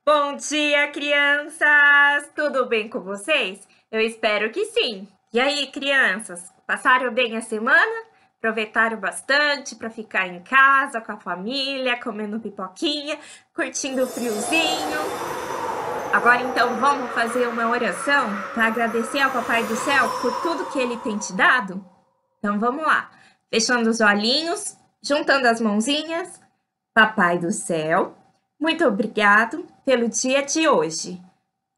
Bom dia, crianças! Tudo bem com vocês? Eu espero que sim. E aí, crianças, passaram bem a semana? Aproveitaram bastante para ficar em casa com a família, comendo pipoquinha, curtindo o friozinho? Agora então vamos fazer uma oração para agradecer ao Papai do Céu por tudo que ele tem te dado? Então vamos lá. Fechando os olhinhos, juntando as mãozinhas. Papai do céu, muito obrigado pelo dia de hoje.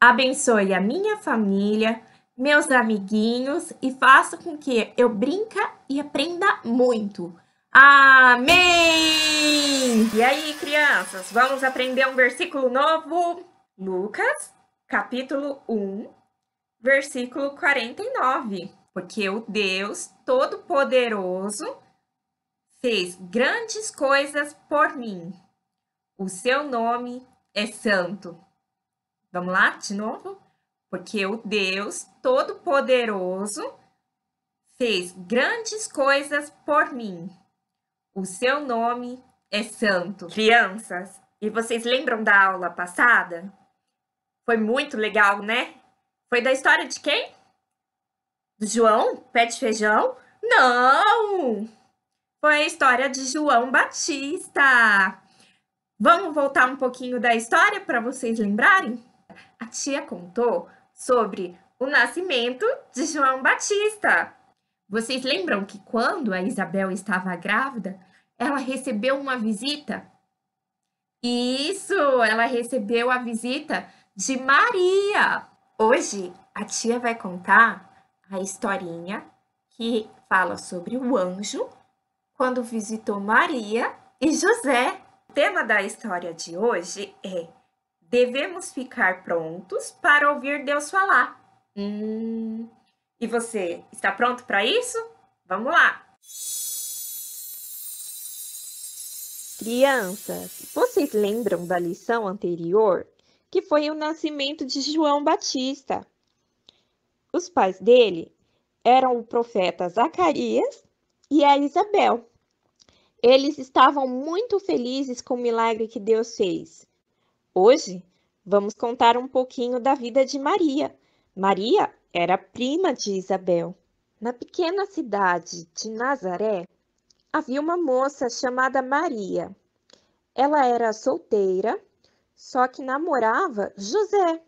Abençoe a minha família, meus amiguinhos e faça com que eu brinque e aprenda muito. Amém! E aí, crianças, vamos aprender um versículo novo? Lucas, capítulo 1, versículo 49. Porque o Deus Todo-Poderoso fez grandes coisas por mim. O seu nome é santo. Vamos lá, de novo? Porque o Deus Todo-Poderoso fez grandes coisas por mim. O seu nome é santo. Crianças, e vocês lembram da aula passada? Foi muito legal, né? Foi da história de quem? Do João? Pé de feijão? Não! Foi a história de João Batista. Vamos voltar um pouquinho da história para vocês lembrarem? A tia contou sobre o nascimento de João Batista. Vocês lembram que quando a Isabel estava grávida, ela recebeu uma visita? Isso, ela recebeu a visita de Maria. Hoje a tia vai contar a historinha que fala sobre o anjo quando visitou Maria e José. O tema da história de hoje é: devemos ficar prontos para ouvir Deus falar. E você, está pronto para isso? Vamos lá! Crianças, vocês lembram da lição anterior, que foi o nascimento de João Batista? Os pais dele eram o profeta Zacarias e a Isabel. Eles estavam muito felizes com o milagre que Deus fez. Hoje, vamos contar um pouquinho da vida de Maria. Maria era prima de Isabel. Na pequena cidade de Nazaré, havia uma moça chamada Maria. Ela era solteira, só que namorava José.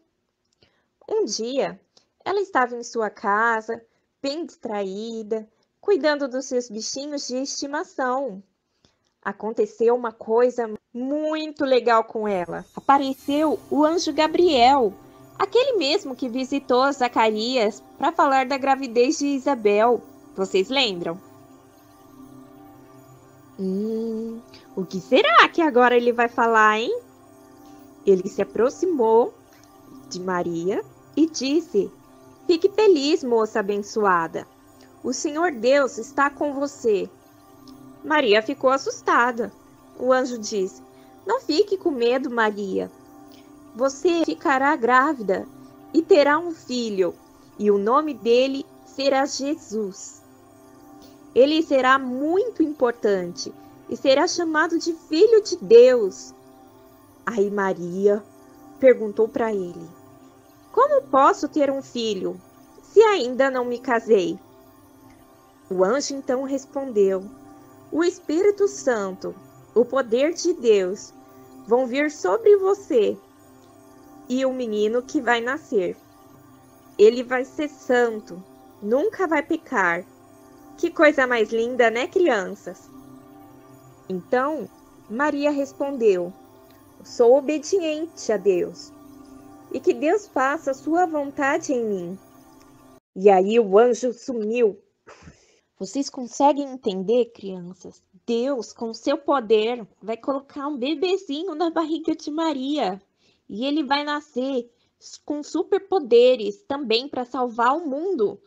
Um dia, ela estava em sua casa, bem distraída, cuidando dos seus bichinhos de estimação. Aconteceu uma coisa muito legal com ela. Apareceu o anjo Gabriel, aquele mesmo que visitou Zacarias para falar da gravidez de Isabel. Vocês lembram? O que será que agora ele vai falar, hein? Ele se aproximou de Maria e disse: Fique feliz, moça abençoada. O Senhor Deus está com você. Maria ficou assustada. O anjo disse: Não fique com medo, Maria. Você ficará grávida e terá um filho, e o nome dele será Jesus. Ele será muito importante e será chamado de Filho de Deus. Aí Maria perguntou para ele: Como posso ter um filho, se ainda não me casei? O anjo então respondeu: O Espírito Santo, o poder de Deus, vão vir sobre você e o menino que vai nascer. Ele vai ser santo, nunca vai pecar. Que coisa mais linda, né, crianças? Então, Maria respondeu: Sou obediente a Deus, e que Deus faça a sua vontade em mim. E aí o anjo sumiu. Vocês conseguem entender, crianças? Deus, com seu poder, vai colocar um bebezinho na barriga de Maria. E ele vai nascer com superpoderes também para salvar o mundo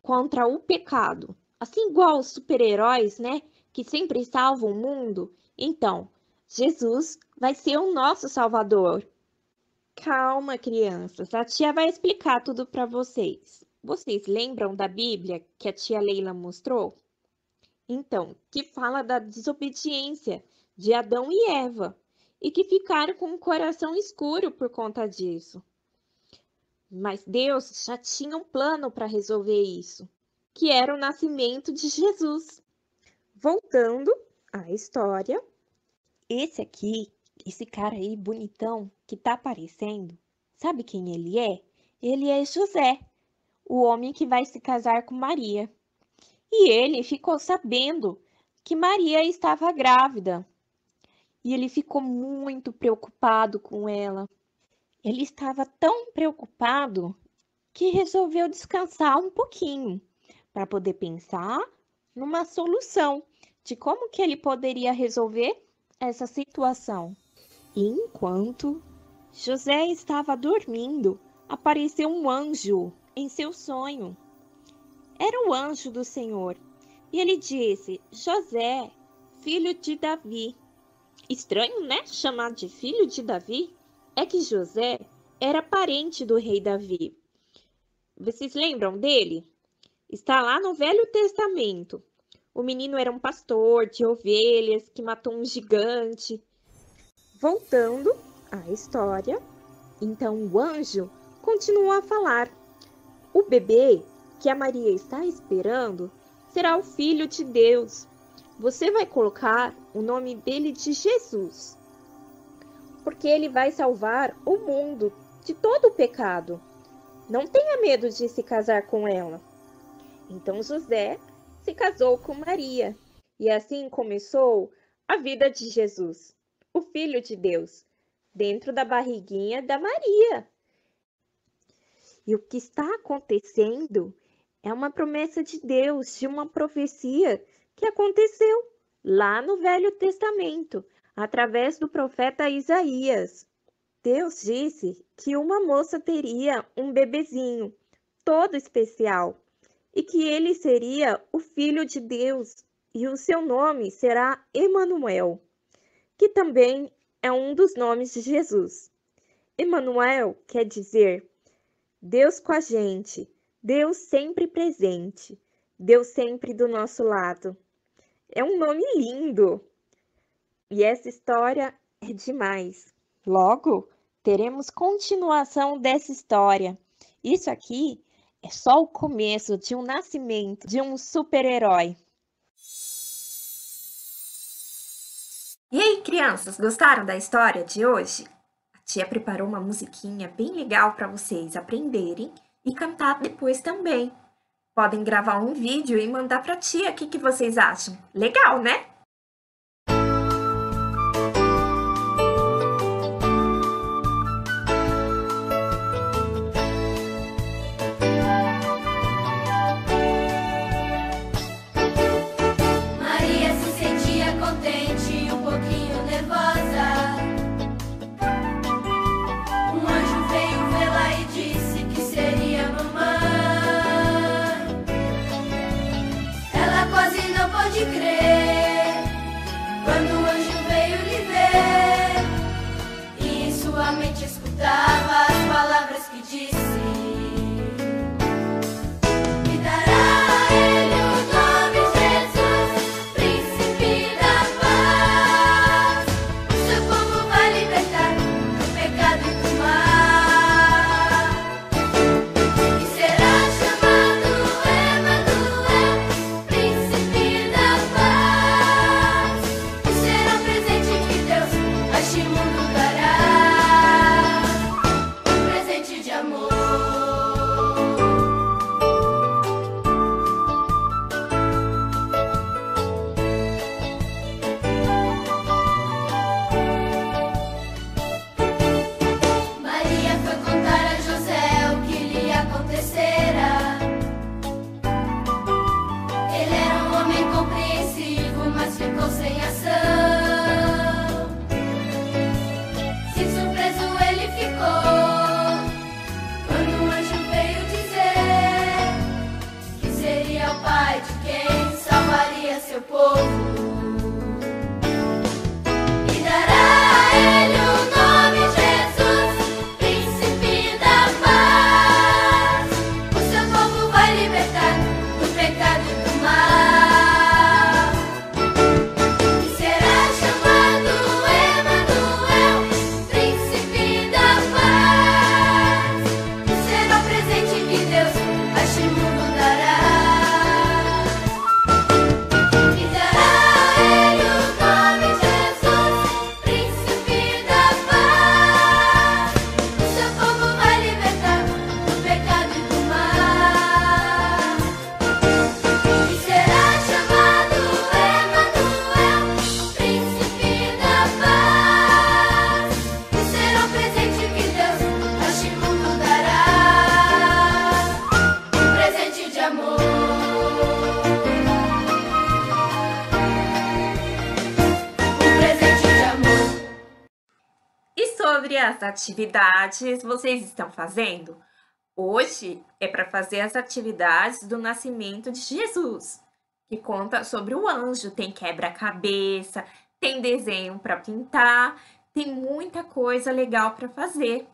contra o pecado. Assim igual os super-heróis, né? Que sempre salvam o mundo. Então, Jesus vai ser o nosso Salvador. Calma, crianças. A tia vai explicar tudo para vocês. Vocês lembram da Bíblia que a tia Leila mostrou? Então, que fala da desobediência de Adão e Eva. e que ficaram com o coração escuro por conta disso. Mas Deus já tinha um plano para resolver isso, que era o nascimento de Jesus. Voltando à história, esse cara aí bonitão que tá aparecendo, sabe quem ele é? Ele é José, o homem que vai se casar com Maria. E ele ficou sabendo que Maria estava grávida. E ele ficou muito preocupado com ela. Ele estava tão preocupado que resolveu descansar um pouquinho para poder pensar numa solução de como que ele poderia resolver essa situação. E enquanto José estava dormindo, apareceu um anjo em seu sonho. Era o anjo do Senhor. E ele disse: José, filho de Davi. Estranho, né? Chamar de filho de Davi. É que José era parente do rei Davi. Vocês lembram dele? Está lá no Velho Testamento. O menino era um pastor de ovelhas que matou um gigante. Voltando à história, então o anjo continuou a falar: o bebê que a Maria está esperando será o Filho de Deus. Você vai colocar o nome dele de Jesus, porque ele vai salvar o mundo de todo o pecado. Não tenha medo de se casar com ela. Então José se casou com Maria, e assim começou a vida de Jesus, o Filho de Deus, dentro da barriguinha da Maria. E o que está acontecendo é uma promessa de Deus, de uma profecia que aconteceu lá no Velho Testamento, através do profeta Isaías. Deus disse que uma moça teria um bebezinho todo especial e que ele seria o Filho de Deus e o seu nome será Emanuel, que também é um dos nomes de Jesus. Emanuel quer dizer Deus com a gente, Deus sempre presente, Deus sempre do nosso lado. É um nome lindo. E essa história é demais. Logo, teremos continuação dessa história. Isso aqui é só o começo de um nascimento de um super-herói. E aí, crianças, gostaram da história de hoje? A tia preparou uma musiquinha bem legal para vocês aprenderem e cantar depois também. Podem gravar um vídeo e mandar para a tia. O que vocês acham? Legal, né? Maria se sentia contente, um pouquinho nervosa. Um anjo veio vê-la e disse que seria mamãe. Ela quase não pôde crer quando o anjo veio lhe ver, e em sua mente escutava as palavras que disse: me dará a ele o nome Jesus, príncipe da paz. O seu povo vai libertar do pecado e do mal, e será chamado Emanuel, príncipe da paz. E será um presente que Deus a este mundo dará, um presente de amor. Maria foi contar a José o que lhe acontecera. Ele era um homem compreensivo, mas ficou sem ação. Se surpreso ele ficou quando o anjo veio dizer que seria o pai de quem salvaria seu povo. E dará a ele o nome Jesus, príncipe da paz. O seu povo vai libertar do pecado e do mal, crianças, atividades vocês estão fazendo? Hoje é para fazer as atividades do nascimento de Jesus, que conta sobre o anjo, tem quebra-cabeça, tem desenho para pintar, tem muita coisa legal para fazer.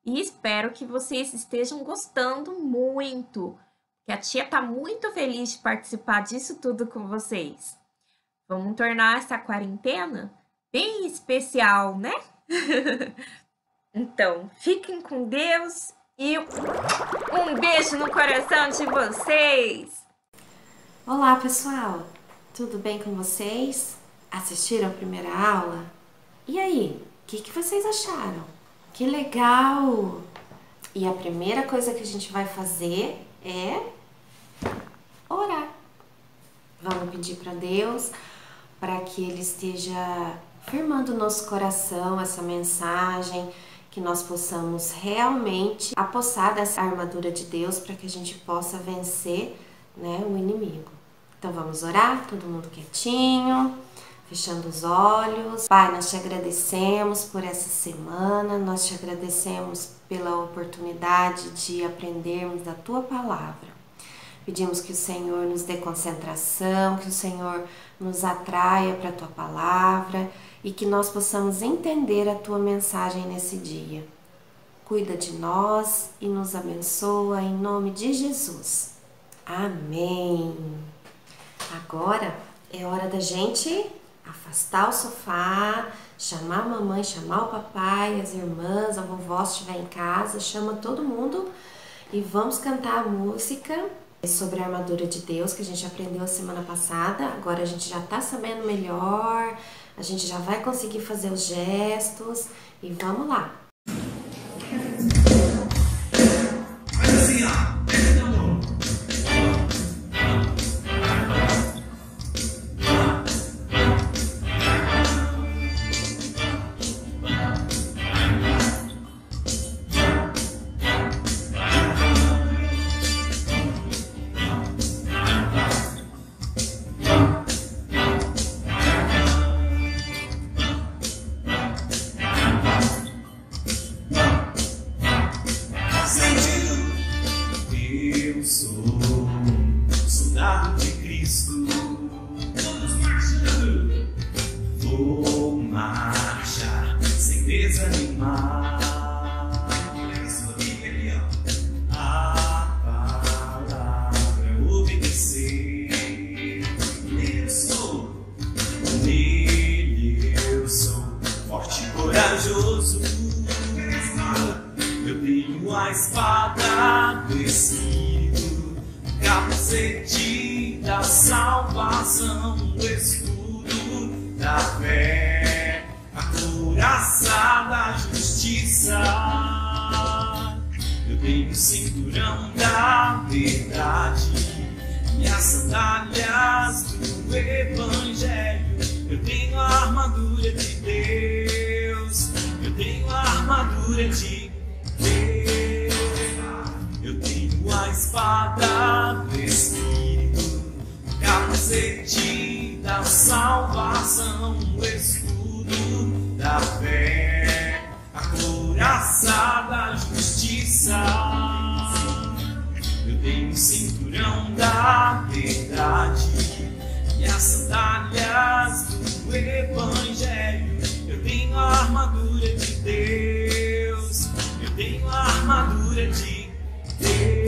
E espero que vocês estejam gostando muito, que a tia tá muito feliz de participar disso tudo com vocês. Vamos tornar essa quarentena bem especial, né? Então, fiquem com Deus e um beijo no coração de vocês! Olá, pessoal! Tudo bem com vocês? Assistiram a primeira aula? E aí, o que vocês acharam? Que legal! E a primeira coisa que a gente vai fazer é orar. Vamos pedir para Deus para que Ele esteja firmando no nosso coração essa mensagem, que nós possamos realmente apossar dessa armadura de Deus para que a gente possa vencer, né, o inimigo. Então vamos orar, todo mundo quietinho, fechando os olhos. Pai, nós te agradecemos por essa semana, nós te agradecemos pela oportunidade de aprendermos da Tua Palavra. Pedimos que o Senhor nos dê concentração, que o Senhor nos atraia para a Tua Palavra e que nós possamos entender a Tua mensagem nesse dia. Cuida de nós e nos abençoa em nome de Jesus. Amém. Agora é hora da gente afastar o sofá, chamar a mamãe, chamar o papai, as irmãs, a vovó se estiver em casa, chama todo mundo e vamos cantar a música sobre a armadura de Deus que a gente aprendeu a semana passada. Agora a gente já tá sabendo melhor, a gente já vai conseguir fazer os gestos e vamos lá. Assim, ó. Eu sou soldado de Cristo. Vamos marchando. Vou marchar sem desanimar. Olha sua Bíblia aqui, ó. A palavra obedecer. Nele eu sou forte e corajoso. Eu tenho a espada do Espírito, capacete da salvação, o escudo da fé, a couraça da justiça. Eu tenho o cinturão da verdade e as sandálias do Evangelho. Eu tenho a armadura de Deus, eu tenho a armadura de eu tenho a espada do Espírito, capacete da salvação, o escudo da fé, a couraça da justiça. Eu tenho o cinturão da verdade e as sandálias do Evangelho. Eu tenho a armadura de Deus, eu tenho a armadura de Deus.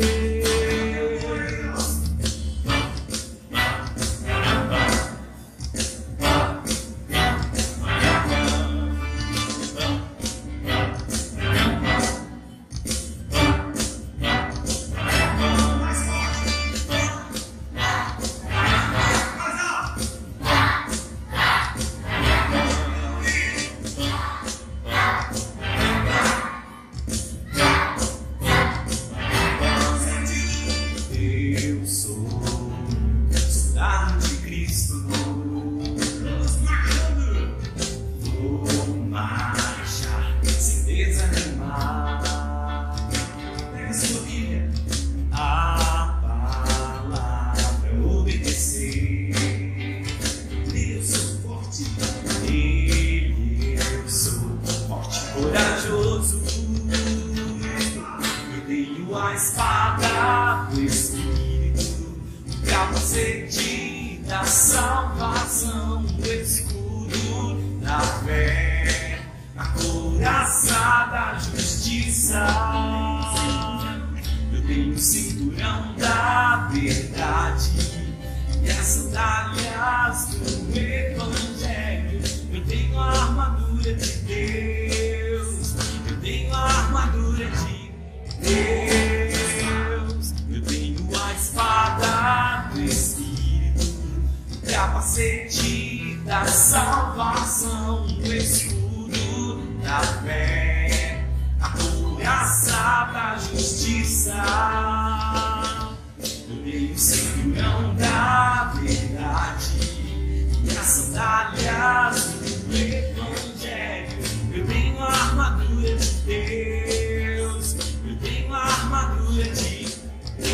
sandálias do Evangelho. Eu tenho a armadura de Deus. Eu tenho a armadura de Deus. Eu tenho a espada do Espírito, o capacete da salvação, o escudo da fé, a couraça da justiça. Eu tenho o cinturão da verdade e as sandálias do Evangelho. Eu tenho a armadura de Deus. Eu tenho a armadura de Deus.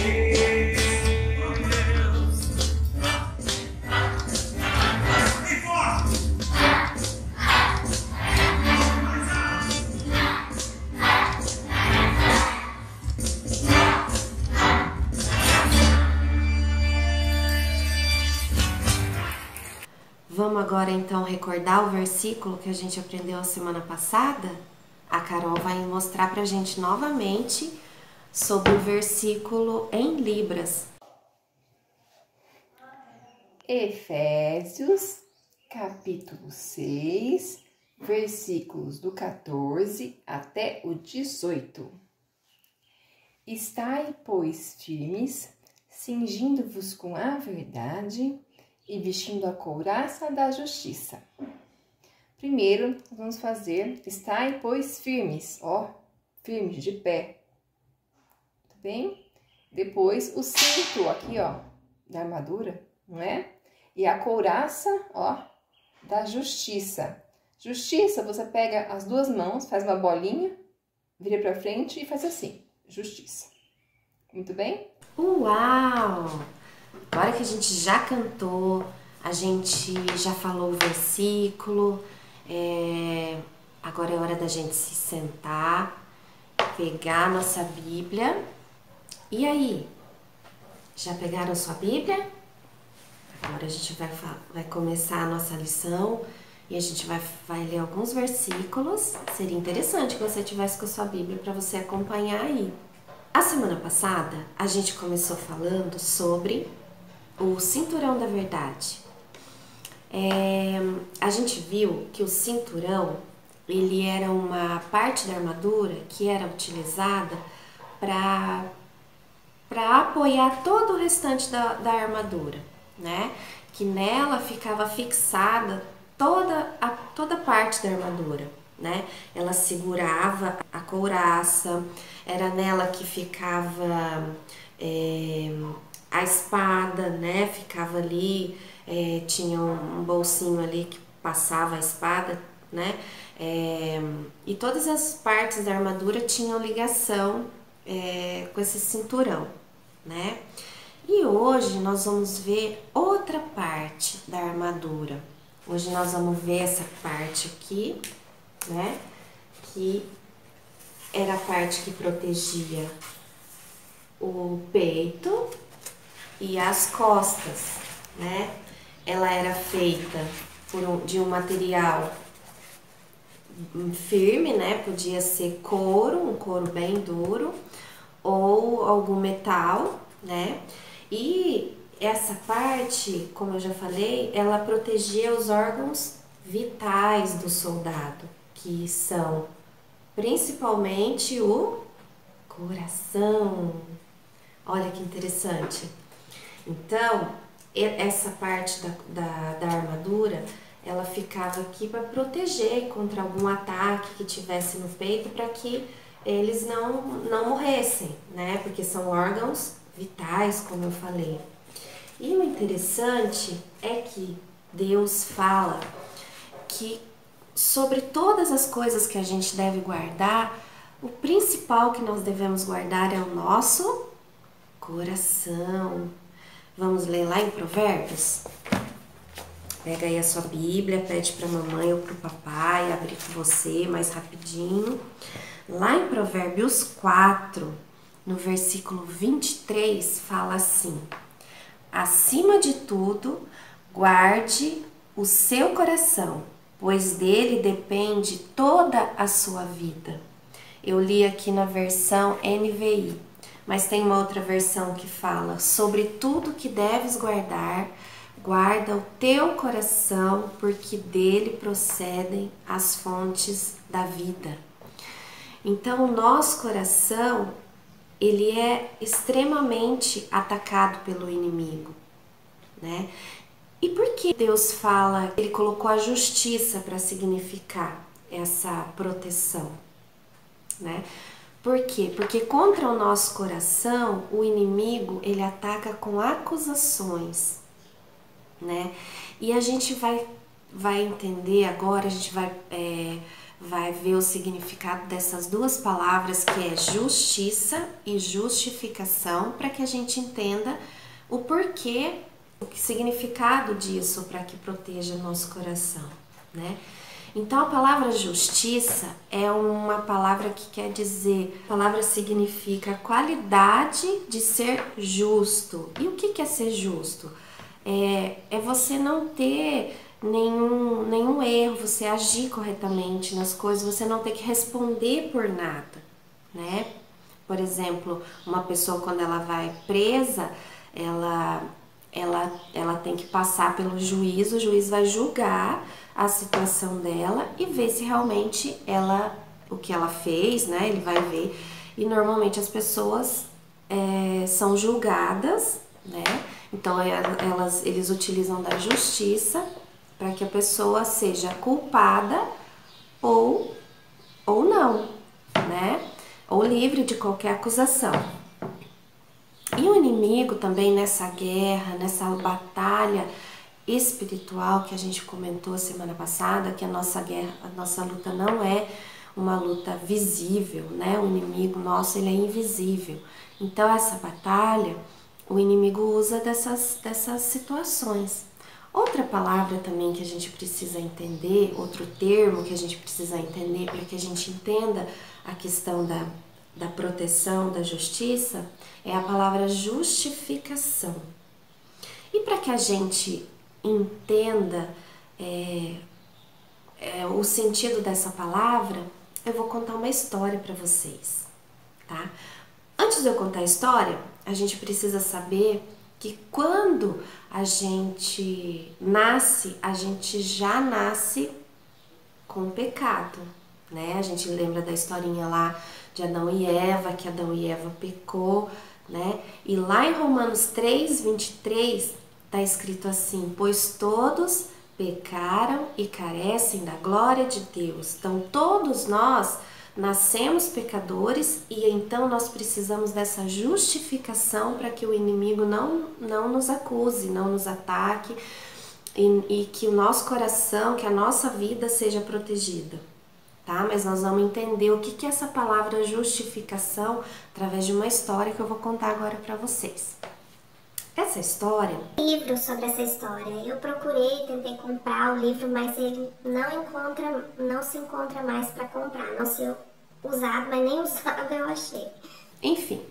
E forte! Vamos agora então recordar o versículo que a gente aprendeu a semana passada? A Carol vai mostrar pra gente novamente sobre o versículo em Libras. Efésios, capítulo 6, versículos do 14 até o 18. Estai, pois, firmes, cingindo-vos com a verdade e vestindo a couraça da justiça. Primeiro, vamos fazer estai, pois, firmes, firmes, de pé. Tudo bem? Depois, o cinto aqui, da armadura, não é? E a couraça, da justiça. Justiça, você pega as duas mãos, faz uma bolinha, vira pra frente e faz assim, justiça. Muito bem? Uau! Agora que a gente já cantou, a gente já falou o versículo, agora é hora da gente se sentar, pegar a nossa Bíblia. E aí? Já pegaram sua Bíblia? Agora a gente vai começar a nossa lição e a gente vai ler alguns versículos. Seria interessante que você tivesse com a sua Bíblia para você acompanhar aí. A semana passada a gente começou falando sobre o cinturão da verdade. A gente viu que o cinturão, ele era uma parte da armadura que era utilizada para apoiar todo o restante da armadura, né? Que nela ficava fixada toda parte da armadura, né? Ela segurava a couraça, era nela que ficava a espada, né? Ficava ali, tinha um bolsinho ali que passava a espada, né? E todas as partes da armadura tinham ligação com esse cinturão, né? E hoje nós vamos ver outra parte da armadura. Hoje nós vamos ver essa parte aqui, né? Que era a parte que protegia o peito e as costas, né? Ela era feita de um material firme, né? Podia ser couro, um couro bem duro, ou algum metal, né? E essa parte, como eu já falei, ela protegia os órgãos vitais do soldado, que são principalmente o coração. Olha que interessante. Então, essa parte da armadura, ela ficava aqui para proteger contra algum ataque que tivesse no peito, para que eles não morressem, né? Porque são órgãos vitais, como eu falei. E o interessante é que Deus fala que sobre todas as coisas que a gente deve guardar, o principal que nós devemos guardar é o nosso coração. Vamos ler lá em Provérbios? Pega aí a sua Bíblia, pede para a mamãe ou para o papai abrir com você mais rapidinho. Lá em Provérbios 4, no versículo 23, fala assim: acima de tudo, guarde o seu coração, pois dele depende toda a sua vida. Eu li aqui na versão NVI, mas tem uma outra versão que fala: sobre tudo que deves guardar, guarda o teu coração, porque dele procedem as fontes da vida. Então, o nosso coração, ele é extremamente atacado pelo inimigo, né? E por que Deus fala, ele colocou a justiça para significar essa proteção, né? Por quê? Porque contra o nosso coração, o inimigo, ele ataca com acusações, né? E a gente vai entender agora, a gente vai ver o significado dessas duas palavras, que é justiça e justificação, para que a gente entenda o porquê, o significado disso, para que proteja nosso coração, né? Então, a palavra justiça é uma palavra que quer dizer, a palavra significa qualidade de ser justo. E o que é ser justo? É você não ter nenhum erro, você agir corretamente nas coisas, você não ter que responder por nada, né? Por exemplo, uma pessoa, quando ela vai presa, ela tem que passar pelo juiz, o juiz vai julgar a situação dela e ver se realmente o que ela fez, né? Ele vai ver. E normalmente as pessoas são julgadas, né? Então eles utilizam da justiça para que a pessoa seja culpada ou não, né? Ou livre de qualquer acusação. E o inimigo também nessa guerra, nessa batalha espiritual que a gente comentou semana passada, que a nossa luta não é uma luta visível, né? O inimigo nosso, ele é invisível. Então, essa batalha, o inimigo usa dessas situações. Outra palavra também que a gente precisa entender, outro termo que a gente precisa entender para que a gente entenda a questão da proteção, da justiça, é a palavra justificação. E para que a gente entenda o sentido dessa palavra, eu vou contar uma história para vocês, tá? Antes de eu contar a história, a gente precisa saber que quando a gente nasce, a gente já nasce com pecado, né? A gente lembra da historinha lá de Adão e Eva, que Adão e Eva pecou, né? E lá em Romanos 3:23 está escrito assim: pois todos pecaram e carecem da glória de Deus. Então todos nós nascemos pecadores e então nós precisamos dessa justificação para que o inimigo não nos acuse, não nos ataque e que o nosso coração, que a nossa vida seja protegida, tá? Mas nós vamos entender o que é essa palavra justificação através de uma história que eu vou contar agora para vocês. Essa história... livro sobre essa história. Eu procurei, tentei comprar o livro, mas ele não se encontra mais para comprar. Não sei usado, mas nem usado eu achei. Enfim,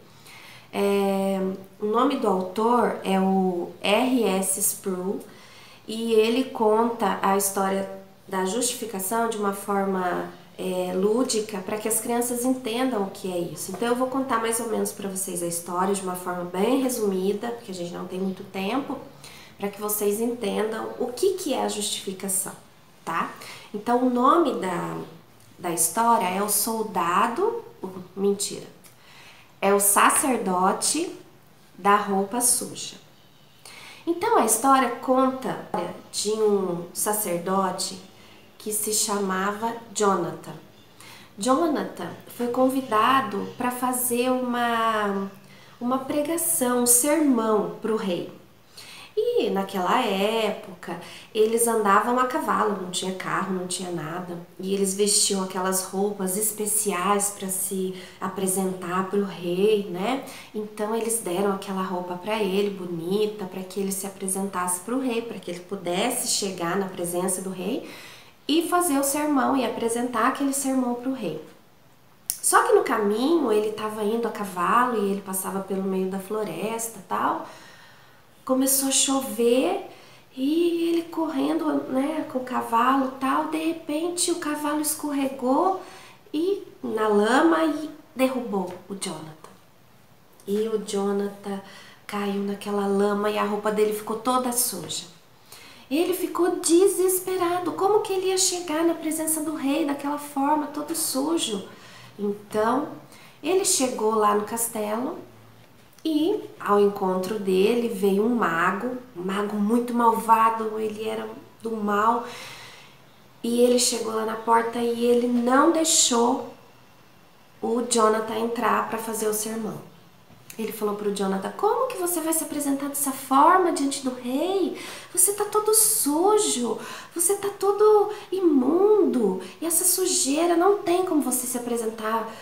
o nome do autor é o R.S. Sproul e ele conta a história da justificação de uma forma lúdica para que as crianças entendam o que é isso. Então eu vou contar mais ou menos para vocês a história de uma forma bem resumida, porque a gente não tem muito tempo, para que vocês entendam o que é a justificação, tá? Então o nome da história é o soldado, mentira, é o sacerdote da roupa suja. Então a história conta de um sacerdote que se chamava Jonathan. Jonathan foi convidado para fazer uma pregação, um sermão para o rei. E naquela época eles andavam a cavalo, não tinha carro, não tinha nada. E eles vestiam aquelas roupas especiais para se apresentar para o rei, né? Então eles deram aquela roupa para ele, bonita, para que ele se apresentasse para o rei, para que ele pudesse chegar na presença do rei e fazer o sermão e apresentar aquele sermão para o rei. Só que no caminho ele estava indo a cavalo e ele passava pelo meio da floresta e tal. Começou a chover e ele correndo, né, com o cavalo e tal. De repente o cavalo escorregou na lama e derrubou o Jonathan. E o Jonathan caiu naquela lama e a roupa dele ficou toda suja. Ele ficou desesperado. Como que ele ia chegar na presença do rei daquela forma, todo sujo? Então, ele chegou lá no castelo e ao encontro dele veio um mago muito malvado, ele era do mal. E ele chegou lá na porta e ele não deixou o Jonathan entrar para fazer o sermão. Ele falou para o Jonathan: como que você vai se apresentar dessa forma diante do rei? Você tá todo sujo, você tá todo imundo, e essa sujeira não tem como você se apresentar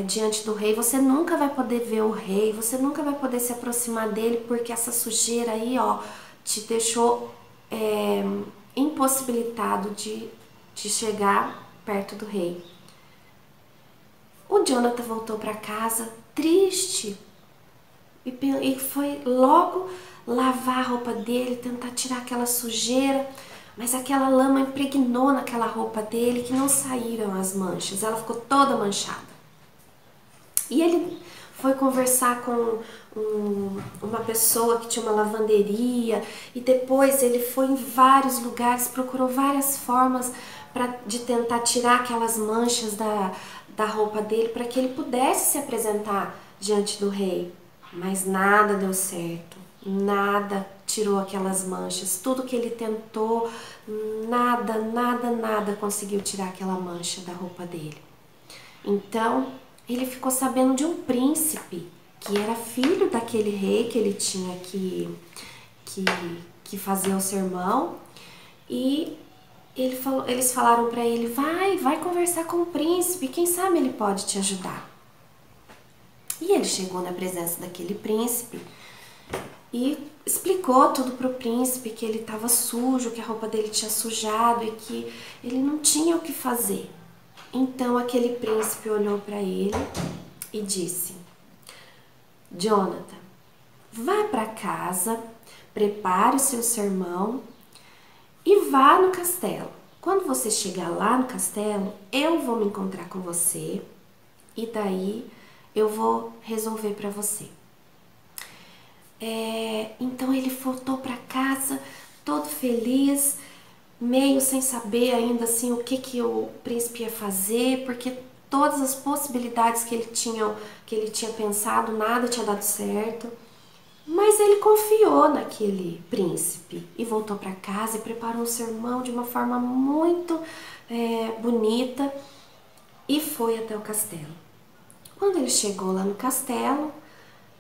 diante do rei. Você nunca vai poder ver o rei, você nunca vai poder se aproximar dele, porque essa sujeira aí, ó, te deixou impossibilitado de chegar perto do rei. O Jonathan voltou para casa triste e foi logo lavar a roupa dele, tentar tirar aquela sujeira, mas aquela lama impregnou naquela roupa dele que não saíram as manchas, ela ficou toda manchada. E ele foi conversar com uma pessoa que tinha uma lavanderia, e depois ele foi em vários lugares, procurou várias formas de tentar tirar aquelas manchas da roupa dele para que ele pudesse se apresentar diante do rei. Mas nada deu certo, nada tirou aquelas manchas. Tudo que ele tentou, nada conseguiu tirar aquela mancha da roupa dele. Então, ele ficou sabendo de um príncipe que era filho daquele rei que ele tinha que fazer o sermão, e eles falaram para ele: vai conversar com o príncipe, quem sabe ele pode te ajudar. E ele chegou na presença daquele príncipe e explicou tudo pro príncipe, que ele estava sujo, que a roupa dele tinha sujado e que ele não tinha o que fazer. Então aquele príncipe olhou para ele e disse: Jonathan, vá para casa, prepare o seu sermão e vá no castelo. Quando você chegar lá no castelo, eu vou me encontrar com você e daí eu vou resolver para você. Então ele voltou para casa todo feliz, meio sem saber ainda assim o que o príncipe ia fazer, porque todas as possibilidades que ele tinha pensado, nada tinha dado certo. Mas ele confiou naquele príncipe e voltou para casa e preparou um sermão de uma forma muito bonita e foi até o castelo. Quando ele chegou lá no castelo,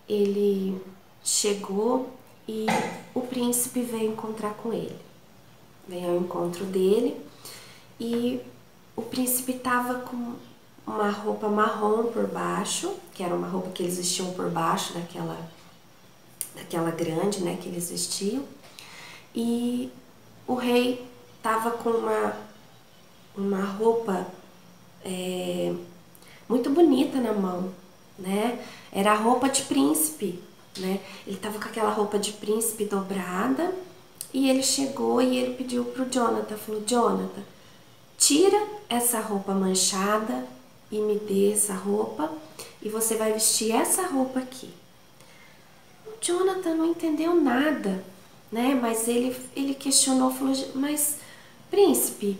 ele chegou e o príncipe veio encontrar com ele. Veio ao encontro dele e o príncipe estava com uma roupa marrom por baixo, que era uma roupa que eles vestiam por baixo daquela grande, né, que eles vestiam. E o rei estava com uma roupa muito bonita na mão, né? Era a roupa de príncipe, né? Ele estava com aquela roupa de príncipe dobrada e ele chegou e ele pediu pro Jonathan, falou: Jonathan, tira essa roupa manchada e me dê essa roupa e você vai vestir essa roupa aqui. O Jonathan não entendeu nada, né? Mas ele questionou, falou: mas príncipe,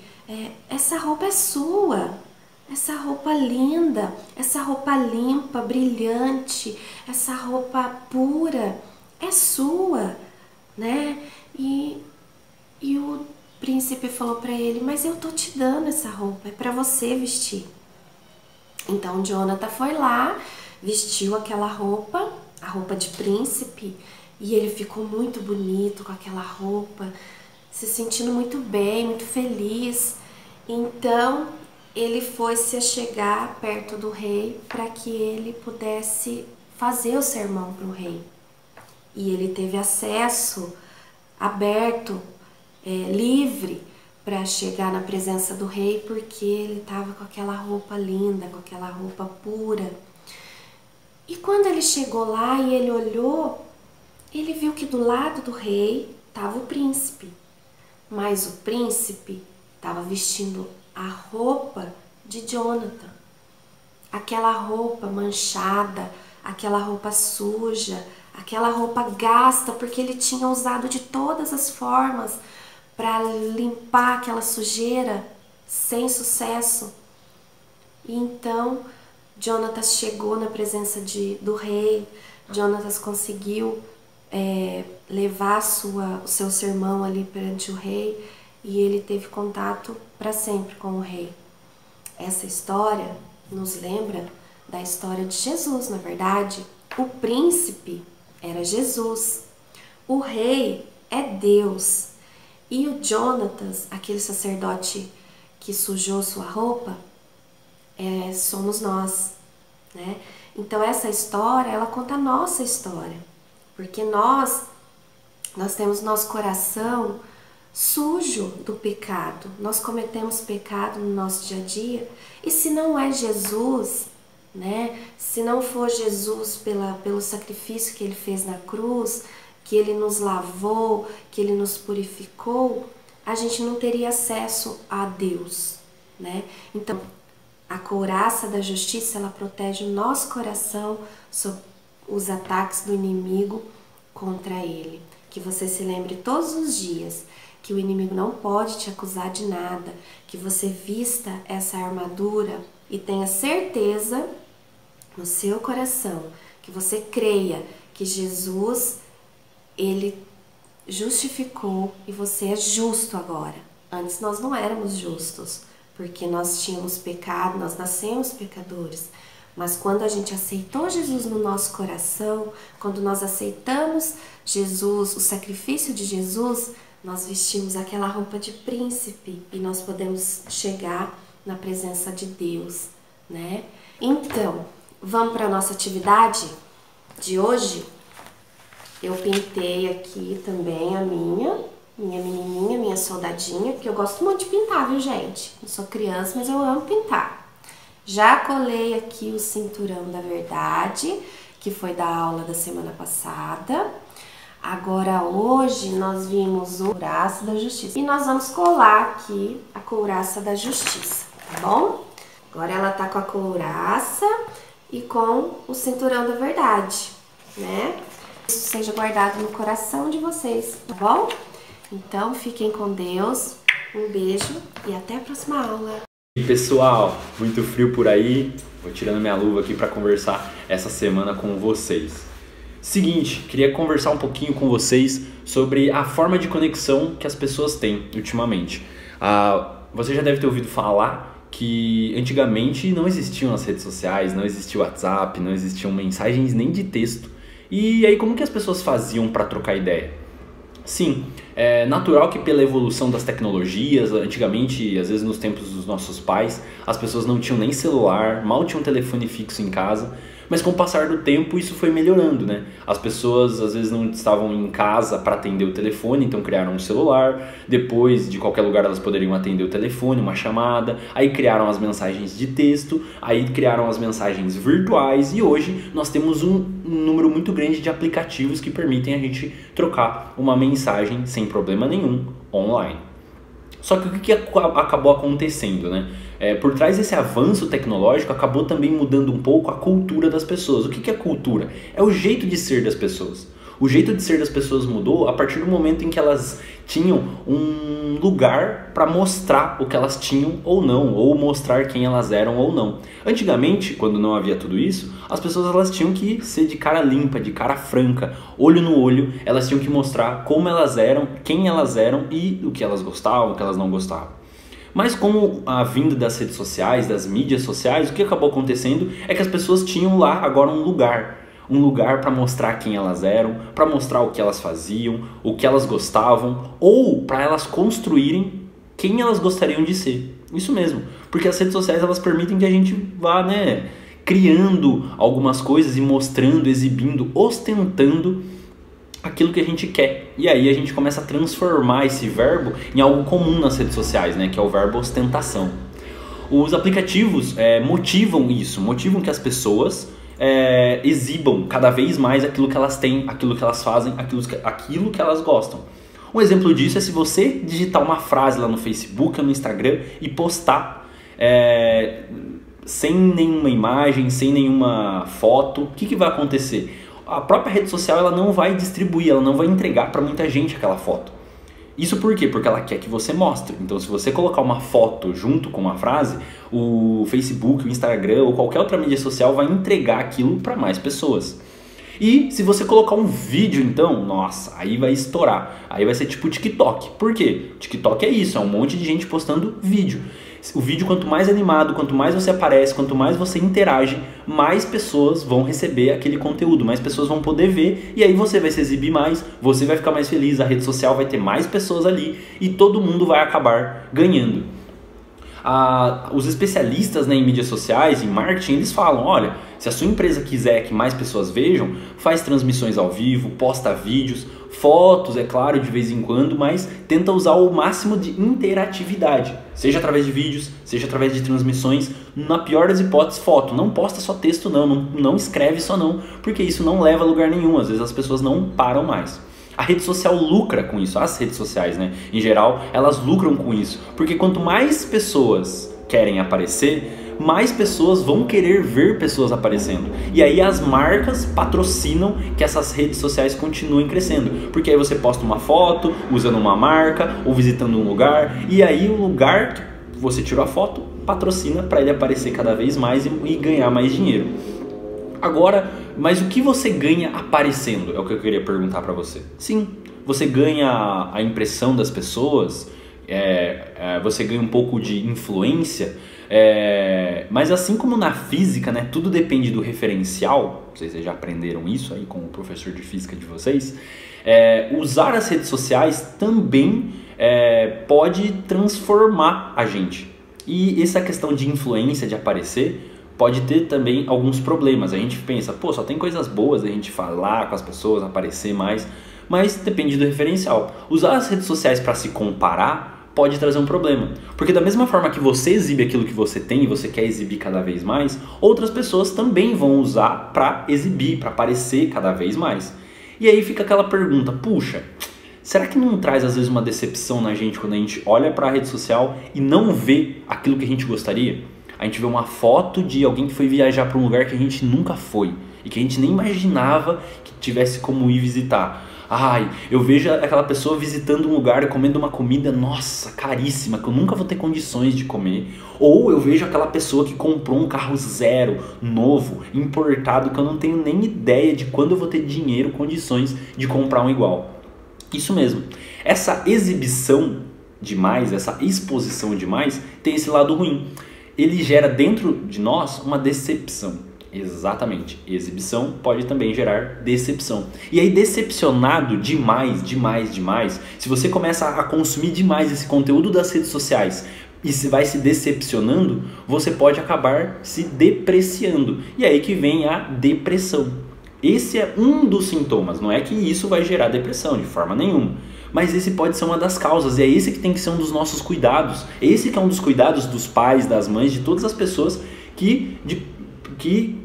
essa roupa é sua. Essa roupa linda, essa roupa limpa, brilhante, essa roupa pura é sua, né? E o príncipe falou para ele: mas eu tô te dando essa roupa, é para você vestir. Então Jonathan foi lá, vestiu aquela roupa, a roupa de príncipe, e ele ficou muito bonito com aquela roupa, se sentindo muito bem, muito feliz. Então ele foi se achegar perto do rei para que ele pudesse fazer o sermão para o rei. E ele teve acesso aberto, livre, para chegar na presença do rei, porque ele estava com aquela roupa linda, com aquela roupa pura. E quando ele chegou lá e ele olhou, ele viu que do lado do rei estava o príncipe, mas o príncipe estava vestindo a roupa de Jonathan, aquela roupa manchada, aquela roupa suja, aquela roupa gasta, porque ele tinha usado de todas as formas para limpar aquela sujeira sem sucesso. E então Jonatas chegou na presença do rei. Jonatas conseguiu levar o seu sermão ali perante o rei, e ele teve contato para sempre com o rei. Essa história nos lembra da história de Jesus, na verdade. O príncipe era Jesus, o rei é Deus, e o Jonatas, aquele sacerdote que sujou sua roupa, somos nós, né? Então essa história, ela conta a nossa história, porque nós temos nosso coração sujo do pecado, nós cometemos pecado no nosso dia a dia, e se não é Jesus, né? Se não for Jesus pelo sacrifício que ele fez na cruz, que ele nos lavou, que ele nos purificou, a gente não teria acesso a Deus, né? Então, a couraça da justiça, ela protege o nosso coração sob os ataques do inimigo contra ele. Que você se lembre todos os dias que o inimigo não pode te acusar de nada, que você vista essa armadura e tenha certeza no seu coração, que você creia que Jesus, ele justificou e você é justo agora. Antes nós não éramos justos, porque nós tínhamos pecado, nós nascemos pecadores. Mas quando a gente aceitou Jesus no nosso coração, quando nós aceitamos Jesus, o sacrifício de Jesus, nós vestimos aquela roupa de príncipe e nós podemos chegar na presença de Deus, né? Então, vamos para a nossa atividade de hoje? Eu pintei aqui também a minha menininha, minha soldadinha, porque eu gosto muito de pintar, viu, gente? Eu sou criança, mas eu amo pintar. Já colei aqui o cinturão da verdade, que foi da aula da semana passada. Agora, hoje, nós vimos o couraça da justiça. E nós vamos colar aqui a couraça da justiça, tá bom? Agora ela tá com a couraça e com o cinturão da verdade, né? Isso seja guardado no coração de vocês, tá bom? Então, fiquem com Deus, um beijo e até a próxima aula. E pessoal, muito frio por aí, vou tirando minha luva aqui para conversar essa semana com vocês. Seguinte, queria conversar um pouquinho com vocês sobre a forma de conexão que as pessoas têm ultimamente. Você já deve ter ouvido falar que antigamente não existiam as redes sociais, não existia o WhatsApp, não existiam mensagens nem de texto. E aí como que as pessoas faziam para trocar ideia? Sim, é natural que pela evolução das tecnologias, antigamente, às vezes nos tempos dos nossos pais, as pessoas não tinham nem celular, mal tinham telefone fixo em casa, mas com o passar do tempo isso foi melhorando, né? As pessoas às vezes não estavam em casa para atender o telefone, então criaram um celular, depois de qualquer lugar elas poderiam atender o telefone, uma chamada, aí criaram as mensagens de texto, aí criaram as mensagens virtuais e hoje nós temos um número muito grande de aplicativos que permitem a gente trocar uma mensagem sem problema nenhum online. Só que o que acabou acontecendo, né? Por trás desse avanço tecnológico, acabou também mudando um pouco a cultura das pessoas. O que é cultura? É o jeito de ser das pessoas. O jeito de ser das pessoas mudou a partir do momento em que elas tinham um lugar para mostrar o que elas tinham ou não, ou mostrar quem elas eram ou não. Antigamente, quando não havia tudo isso, as pessoas elas tinham que ser de cara limpa, de cara franca, olho no olho, elas tinham que mostrar como elas eram, quem elas eram e o que elas gostavam, o que elas não gostavam. Mas com a vinda das redes sociais, das mídias sociais, o que acabou acontecendo é que as pessoas tinham lá agora um lugar para mostrar quem elas eram, para mostrar o que elas faziam, o que elas gostavam, ou para elas construírem quem elas gostariam de ser. Isso mesmo, porque as redes sociais elas permitem que a gente vá, né, criando algumas coisas e mostrando, exibindo, ostentando aquilo que a gente quer. E aí a gente começa a transformar esse verbo em algo comum nas redes sociais, né, que é o verbo ostentação. Os aplicativos motivam isso, motivam que as pessoas exibam cada vez mais aquilo que elas têm, aquilo que elas fazem, aquilo que elas gostam. Um exemplo disso é se você digitar uma frase lá no Facebook ou no Instagram e postar sem nenhuma imagem, sem nenhuma foto, o que vai acontecer? A própria rede social ela não vai distribuir, ela não vai entregar para muita gente aquela foto. Isso por quê? Porque ela quer que você mostre. Então, se você colocar uma foto junto com uma frase, o Facebook, o Instagram ou qualquer outra mídia social vai entregar aquilo para mais pessoas. E se você colocar um vídeo, então, nossa, aí vai estourar. Aí vai ser tipo TikTok. Por quê? TikTok é isso, é um monte de gente postando vídeo. O vídeo, quanto mais animado, quanto mais você aparece, quanto mais você interage, mais pessoas vão receber aquele conteúdo, mais pessoas vão poder ver, e aí você vai se exibir mais, você vai ficar mais feliz, a rede social vai ter mais pessoas ali e todo mundo vai acabar ganhando. Os especialistas, né, em mídias sociais, em marketing, eles falam, olha, se a sua empresa quiser que mais pessoas vejam, faz transmissões ao vivo, posta vídeos, fotos, é claro, de vez em quando, mas tenta usar o máximo de interatividade, seja através de vídeos, seja através de transmissões, na pior das hipóteses, foto. Não posta só texto não escreve só não, porque isso não leva a lugar nenhum, às vezes as pessoas não param mais. A rede social lucra com isso, as redes sociais, né, em geral, elas lucram com isso, porque quanto mais pessoas querem aparecer, mais pessoas vão querer ver pessoas aparecendo. E aí as marcas patrocinam que essas redes sociais continuem crescendo, porque aí você posta uma foto usando uma marca ou visitando um lugar, e aí o lugar que você tirou a foto patrocina para ele aparecer cada vez mais e ganhar mais dinheiro. Agora, mas o que você ganha aparecendo? É o que eu queria perguntar para você. Sim, você ganha a impressão das pessoas, você ganha um pouco de influência, mas assim como na física, né, tudo depende do referencial. Vocês já aprenderam isso aí com o professor de física de vocês. Usar as redes sociais também pode transformar a gente. E essa questão de influência, de aparecer, pode ter também alguns problemas. A gente pensa, pô, só tem coisas boas a gente falar com as pessoas, aparecer mais, mas depende do referencial. Usar as redes sociais para se comparar pode trazer um problema, porque da mesma forma que você exibe aquilo que você tem e você quer exibir cada vez mais, outras pessoas também vão usar para exibir, para aparecer cada vez mais. E aí fica aquela pergunta, puxa, será que não traz às vezes uma decepção na gente quando a gente olha para a rede social e não vê aquilo que a gente gostaria? A gente vê uma foto de alguém que foi viajar para um lugar que a gente nunca foi e que a gente nem imaginava que tivesse como ir visitar. Ai, eu vejo aquela pessoa visitando um lugar e comendo uma comida, nossa, caríssima, que eu nunca vou ter condições de comer. Ou eu vejo aquela pessoa que comprou um carro zero, novo, importado, que eu não tenho nem ideia de quando eu vou ter dinheiro, condições de comprar um igual. Isso mesmo. Essa exibição demais, essa exposição demais, tem esse lado ruim. Ele gera dentro de nós uma decepção. Exatamente. Exibição pode também gerar decepção. E aí, decepcionado demais, se você começa a consumir demais esse conteúdo das redes sociais e se vai se decepcionando, você pode acabar se depreciando. E aí que vem a depressão. Esse é um dos sintomas. Não é que isso vai gerar depressão, de forma nenhuma. Mas esse pode ser uma das causas, e é esse que tem que ser um dos nossos cuidados. Esse que é um dos cuidados dos pais, das mães, de todas as pessoas que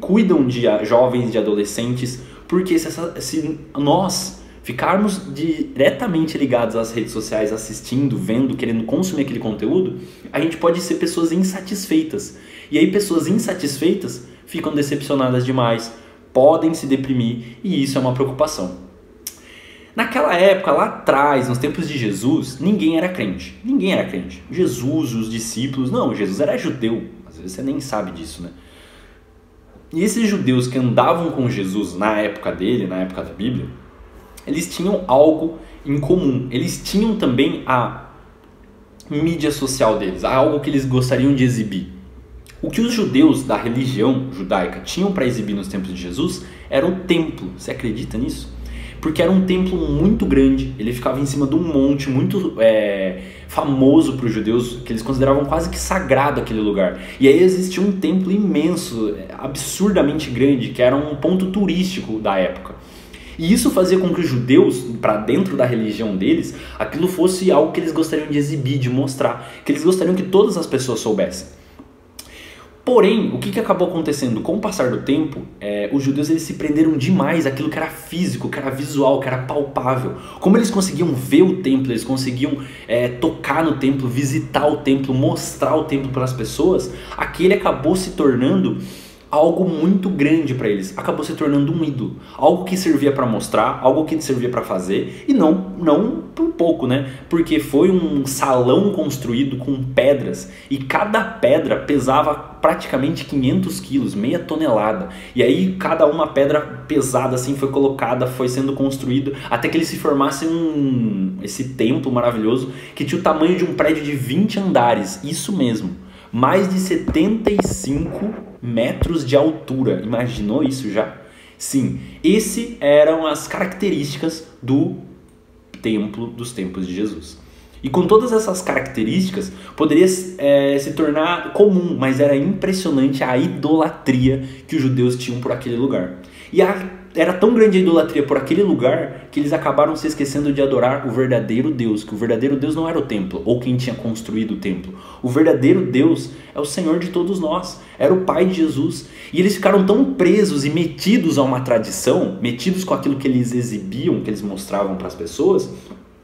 cuidam de jovens, de adolescentes, porque se nós ficarmos diretamente ligados às redes sociais, assistindo, vendo, querendo consumir aquele conteúdo, a gente pode ser pessoas insatisfeitas. E aí pessoas insatisfeitas ficam decepcionadas demais, podem se deprimir, e isso é uma preocupação. Naquela época, lá atrás, nos tempos de Jesus, ninguém era crente. Ninguém era crente. Jesus, os discípulos... Não, Jesus era judeu. Às vezes você nem sabe disso, né? E esses judeus que andavam com Jesus na época dele, na época da Bíblia, eles tinham algo em comum. Eles tinham também a mídia social deles, algo que eles gostariam de exibir. O que os judeus da religião judaica tinham para exibir nos tempos de Jesus era o templo. Você acredita nisso? Porque era um templo muito grande, ele ficava em cima de um monte muito famoso para os judeus, que eles consideravam quase que sagrado aquele lugar. E aí existia um templo imenso, absurdamente grande, que era um ponto turístico da época. E isso fazia com que os judeus, para dentro da religião deles, aquilo fosse algo que eles gostariam de exibir, de mostrar, que eles gostariam que todas as pessoas soubessem. Porém, o que acabou acontecendo? Com o passar do tempo, os judeus eles se prenderam demais àquilo que era físico, que era visual, que era palpável. Como eles conseguiam ver o templo, eles conseguiam tocar no templo, visitar o templo, mostrar o templo para as pessoas, aquele acabou se tornando algo muito grande para eles, acabou se tornando um ídolo, algo que servia para mostrar, algo que servia para fazer, e não por pouco, né? Porque foi um salão construído com pedras, e cada pedra pesava praticamente 500 quilos, meia tonelada, e aí cada uma pedra pesada assim foi colocada, foi sendo construído, até que eles se formassem esse templo maravilhoso, que tinha o tamanho de um prédio de 20 andares, isso mesmo. Mais de 75 metros de altura. Imaginou isso já? Sim, esses eram as características do templo dos tempos de Jesus. E com todas essas características, poderia se tornar comum, mas era impressionante a idolatria que os judeus tinham por aquele lugar. E era tão grande a idolatria por aquele lugar que eles acabaram se esquecendo de adorar o verdadeiro Deus, que o verdadeiro Deus não era o templo, ou quem tinha construído o templo. O verdadeiro Deus é o Senhor de todos nós, era o Pai de Jesus. E eles ficaram tão presos e metidos a uma tradição, metidos com aquilo que eles exibiam, que eles mostravam para as pessoas,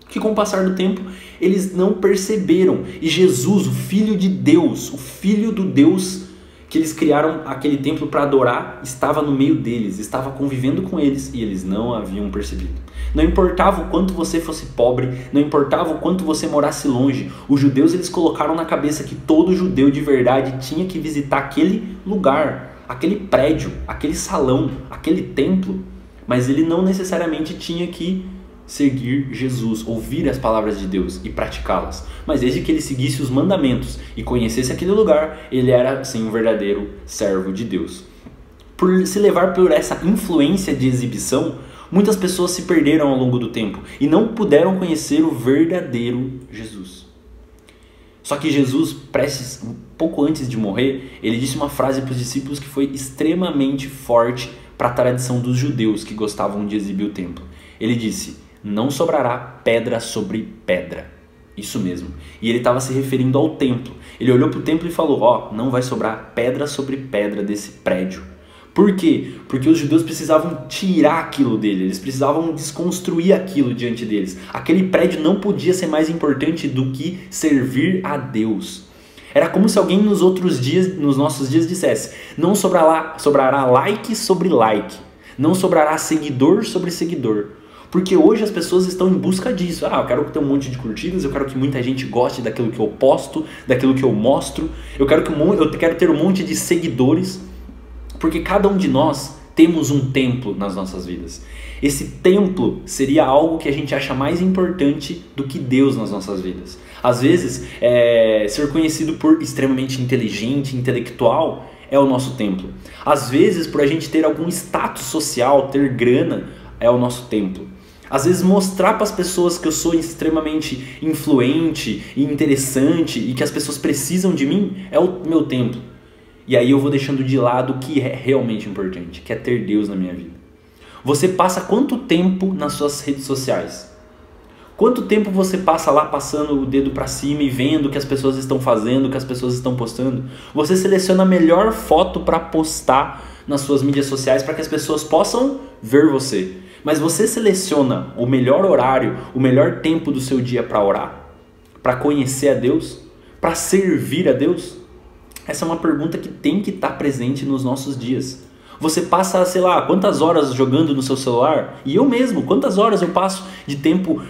que com o passar do tempo eles não perceberam. E Jesus, o Filho de Deus, o Filho do Deus que eles criaram aquele templo para adorar, estava no meio deles, estava convivendo com eles e eles não haviam percebido. Não importava o quanto você fosse pobre, não importava o quanto você morasse longe, os judeus eles colocaram na cabeça que todo judeu de verdade tinha que visitar aquele lugar, aquele prédio, aquele salão, aquele templo, mas ele não necessariamente tinha que seguir Jesus, ouvir as palavras de Deus e praticá-las. Mas desde que ele seguisse os mandamentos e conhecesse aquele lugar, ele era sim um verdadeiro servo de Deus. Por se levar por essa influência de exibição, muitas pessoas se perderam ao longo do tempo e não puderam conhecer o verdadeiro Jesus. Só que Jesus, um pouco antes de morrer, ele disse uma frase para os discípulos que foi extremamente forte para a tradição dos judeus que gostavam de exibir o templo. Ele disse: não sobrará pedra sobre pedra. Isso mesmo. E ele estava se referindo ao templo. Ele olhou para o templo e falou: não vai sobrar pedra sobre pedra desse prédio. Por quê? Porque os judeus precisavam tirar aquilo dele. Eles precisavam desconstruir aquilo diante deles. Aquele prédio não podia ser mais importante do que servir a Deus. Era como se alguém nos nossos dias dissesse: não sobrará like sobre like. Não sobrará seguidor sobre seguidor. Porque hoje as pessoas estão em busca disso. Eu quero ter um monte de curtidas, eu quero que muita gente goste daquilo que eu posto, daquilo que eu mostro. Eu quero ter um monte de seguidores. Porque cada um de nós temos um templo nas nossas vidas. Esse templo seria algo que a gente acha mais importante do que Deus nas nossas vidas. Às vezes, ser conhecido por extremamente inteligente, intelectual, é o nosso templo. Às vezes, por a gente ter algum status social, ter grana, é o nosso templo. Às vezes mostrar para as pessoas que eu sou extremamente influente e interessante e que as pessoas precisam de mim é o meu templo. E aí eu vou deixando de lado o que é realmente importante, que é ter Deus na minha vida. Você passa quanto tempo nas suas redes sociais? Quanto tempo você passa lá passando o dedo para cima e vendo o que as pessoas estão fazendo, o que as pessoas estão postando? Você seleciona a melhor foto para postar nas suas mídias sociais para que as pessoas possam ver você. Mas você seleciona o melhor horário, o melhor tempo do seu dia para orar? Para conhecer a Deus? Para servir a Deus? Essa é uma pergunta que tem que estar presente nos nossos dias. Você passa, sei lá, quantas horas jogando no seu celular? E eu mesmo, quantas horas eu passo de tempo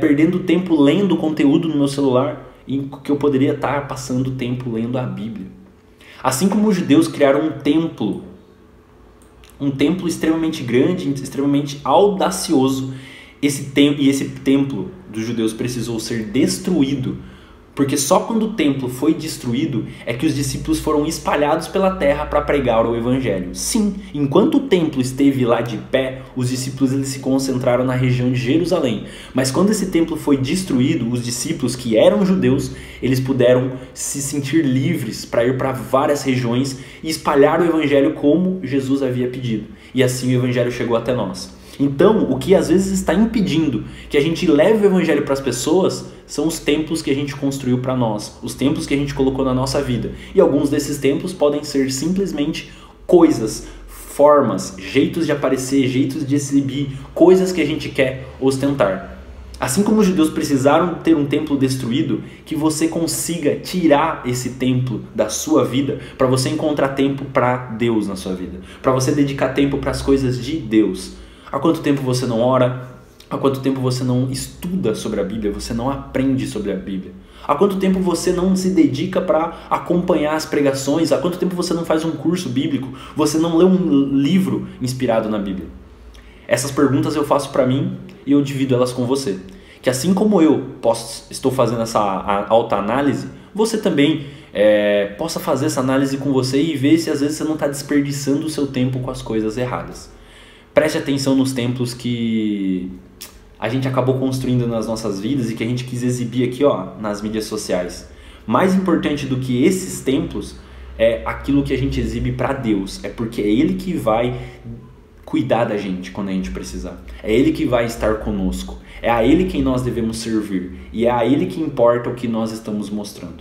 perdendo tempo lendo conteúdo no meu celular, em que eu poderia estar passando tempo lendo a Bíblia? Assim como os judeus criaram um templo extremamente grande, extremamente audacioso, esse templo dos judeus precisou ser destruído, porque só quando o templo foi destruído é que os discípulos foram espalhados pela terra para pregar o evangelho. Sim, enquanto o templo esteve lá de pé, os discípulos eles se concentraram na região de Jerusalém. Mas quando esse templo foi destruído, os discípulos que eram judeus, eles puderam se sentir livres para ir para várias regiões e espalhar o evangelho como Jesus havia pedido. E assim o evangelho chegou até nós. Então, o que às vezes está impedindo que a gente leve o evangelho para as pessoas são os templos que a gente construiu para nós, os templos que a gente colocou na nossa vida. E alguns desses templos podem ser simplesmente coisas, formas, jeitos de aparecer, jeitos de exibir, coisas que a gente quer ostentar. Assim como os judeus precisaram ter um templo destruído, que você consiga tirar esse templo da sua vida para você encontrar tempo para Deus na sua vida, para você dedicar tempo para as coisas de Deus. Há quanto tempo você não ora? Há quanto tempo você não estuda sobre a Bíblia? Você não aprende sobre a Bíblia? Há quanto tempo você não se dedica para acompanhar as pregações? Há quanto tempo você não faz um curso bíblico? Você não lê um livro inspirado na Bíblia? Essas perguntas eu faço para mim e eu divido elas com você. Que assim como eu estou fazendo essa autoanálise, você também possa fazer essa análise com você e ver se às vezes você não está desperdiçando o seu tempo com as coisas erradas. Preste atenção nos templos que a gente acabou construindo nas nossas vidas e que a gente quis exibir aqui, ó, nas mídias sociais. Mais importante do que esses templos é aquilo que a gente exibe para Deus. É porque é Ele que vai cuidar da gente quando a gente precisar. É Ele que vai estar conosco. É a Ele quem nós devemos servir. E é a Ele que importa o que nós estamos mostrando.